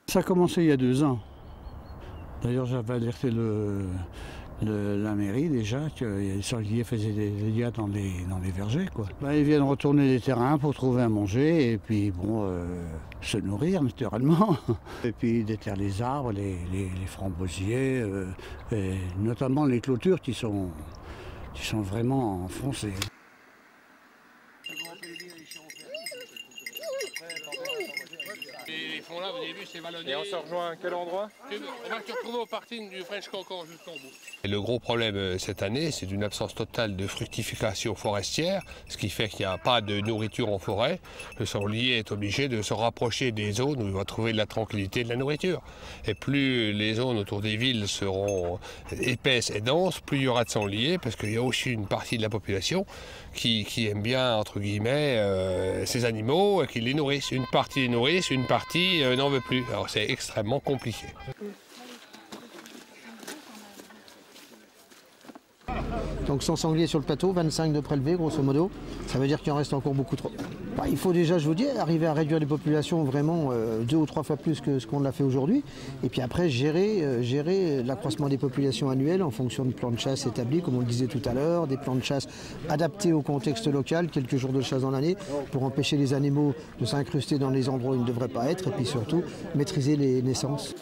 Ça a commencé il y a 2 ans. D'ailleurs, j'avais alerté la mairie déjà que les sangliers faisaient des dégâts dans les vergers, quoi. Ils viennent retourner les terrains pour trouver à manger et puis bon, se nourrir naturellement. Et puis déterrer les arbres, les framboisiers, et notamment les clôtures qui sont vraiment enfoncées. Les fonds là, vous avez vu, c'est vallonné. Et on se rejoint à quel endroit? On va se retrouver au parking du French Cancan jusqu'en bout. Et le gros problème cette année, c'est une absence totale de fructification forestière, ce qui fait qu'il n'y a pas de nourriture en forêt. Le sanglier est obligé de se rapprocher des zones où il va trouver de la tranquillité et de la nourriture. Et plus les zones autour des villes seront épaisses et denses, plus il y aura de sangliers, parce qu'il y a aussi une partie de la population qui aime bien, entre guillemets, ces animaux, qui les nourrissent. Une partie les nourrissent, une partie n'en veut plus. Alors c'est extrêmement compliqué. Donc 100 sangliers sur le plateau, 25 de prélevés grosso modo, ça veut dire qu'il en reste encore beaucoup trop. Il faut déjà, je vous dis, arriver à réduire les populations vraiment 2 ou 3 fois plus que ce qu'on l'a fait aujourd'hui. Et puis après gérer l'accroissement des populations annuelles en fonction de plans de chasse établis, comme on le disait tout à l'heure, des plans de chasse adaptés au contexte local, quelques jours de chasse dans l'année, pour empêcher les animaux de s'incruster dans les endroits où ils ne devraient pas être, et puis surtout maîtriser les naissances.